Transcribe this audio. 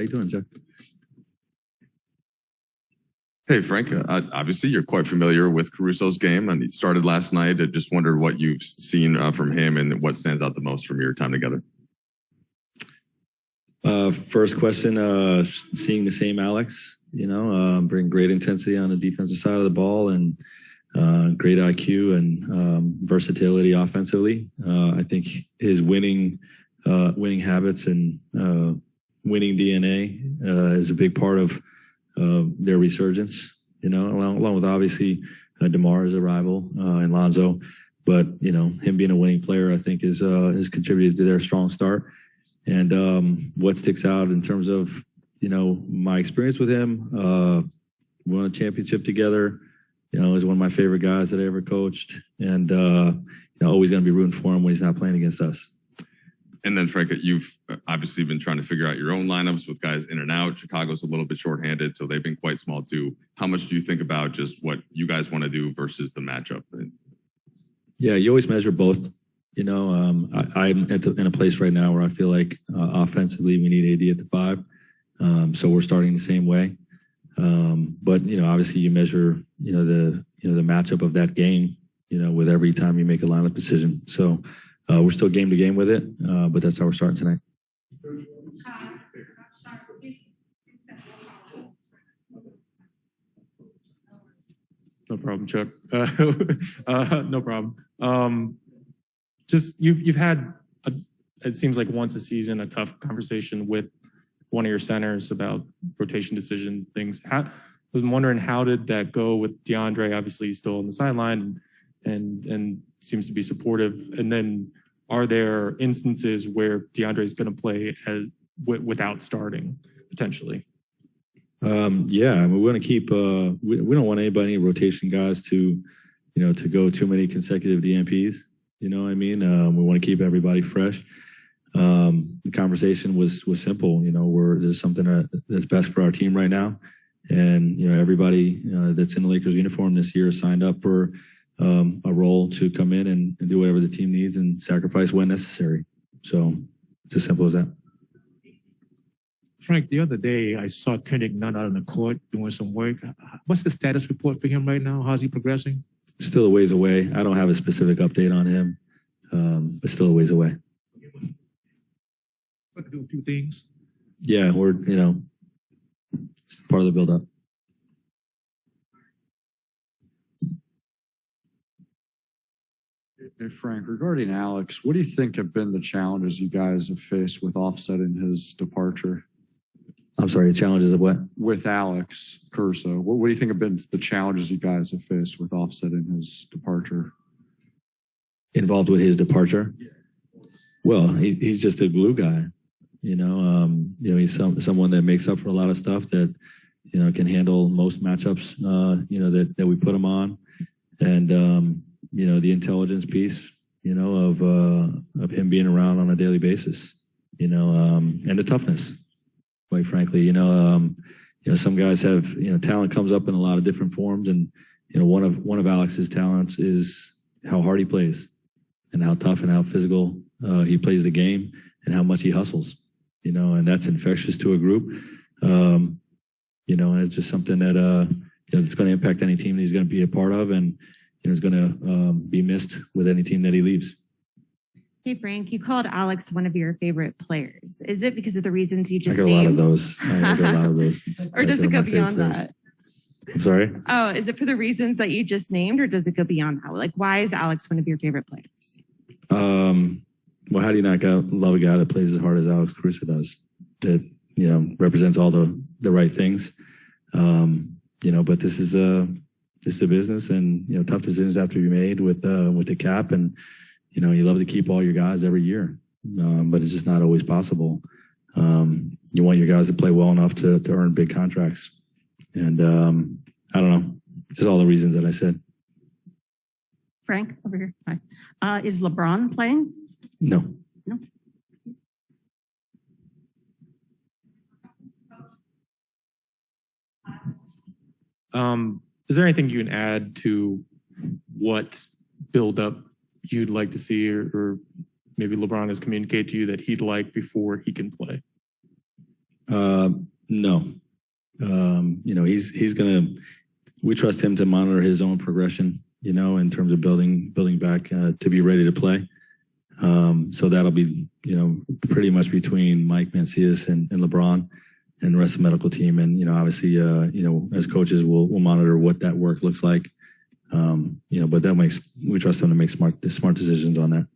you doing, Jeff? Hey, Frank. Obviously, you're quite familiar with Caruso's game, and he started last night. I just wondered what you've seen from him and what stands out the most from your time together. First question, seeing the same Alex, bring great intensity on the defensive side of the ball and great IQ and versatility offensively. I think his winning habits and winning DNA is a big part of their resurgence, along with obviously DeMar's arrival and Lonzo. But, him being a winning player, I think has contributed to their strong start. And what sticks out in terms of, my experience with him, we won a championship together, he's one of my favorite guys that I ever coached. And, always going to be rooting for him when he's not playing against us. And then, Frank, you've obviously been trying to figure out your own lineups with guys in and out. Chicago's a little bit shorthanded, so they've been quite small too. How much do you think about just what you guys want to do versus the matchup? Yeah, you always measure both. I'm in a place right now where I feel like offensively we need AD at the 5. So we're starting the same way. But, obviously you measure, the matchup of that game, with every time you make a lineup decision. So we're still game to game with it, but that's how we're starting tonight. No problem, Chuck. No problem. Just you've had it seems like once a season a tough conversation with one of your centers about rotation decision things. I was wondering, how did that go with DeAndre? Obviously, he's still on the sideline and seems to be supportive. And then, are there instances where DeAndre is going to play without starting potentially? Yeah, I mean, we want to keep. We don't want any rotation guys to go too many consecutive DNPs. You know what I mean? We want to keep everybody fresh. The conversation was simple. This is something that's best for our team right now, and everybody that's in the Lakers uniform this year signed up for a role to come in and do whatever the team needs and sacrifice when necessary. So it's as simple as that. Frank, the other day I saw Koenig Nunn out on the court doing some work. What's the status report for him right now? How's he progressing? Still a ways away. I don't have a specific update on him, but still a ways away. What to do a few things? Yeah, we're it's part of the build-up. Hey, Frank, regarding Alex, what do you think have been the challenges you guys have faced with offsetting his departure? I'm sorry, the challenges of what? With Alex Caruso. What do you think have been the challenges you guys have faced with offsetting his departure? Involved with his departure? Well, he's just a glue guy. He's someone that makes up for a lot of stuff that, can handle most matchups, that we put him on. And, the intelligence piece, of him being around on a daily basis, and the toughness, quite frankly. Some guys have, talent comes up in a lot of different forms. And, one of Alex's talents is how hard he plays and how tough and how physical he plays the game and how much he hustles, and that's infectious to a group. And it's just something that, it's going to impact any team that he's going to be a part of, and is going to be missed with any team that he leaves. Hey, Frank, you called Alex one of your favorite players. Is it because of the reasons you just named? I got a lot of those. Or does it go beyond that? I'm sorry? Oh, is it for the reasons that you just named, or does it go beyond that? Like, why is Alex one of your favorite players? Well, how do you not love a guy that plays as hard as Alex Caruso does? That, represents all the right things. But this is a business, and, tough decisions have to be made with the cap, and, you love to keep all your guys every year. But it's just not always possible. You want your guys to play well enough to earn big contracts. And I don't know, just all the reasons that I said. Frank, over here. Hi. Is LeBron playing? No. No. Is there anything you can add to what build-up you'd like to see, or maybe LeBron has communicated to you that he'd like before he can play? No. We trust him to monitor his own progression, in terms of building back to be ready to play. So that'll be, pretty much between Mike Mancias and LeBron and the rest of the medical team. And, obviously, as coaches, we'll monitor what that work looks like. But we trust them to make smart decisions on that.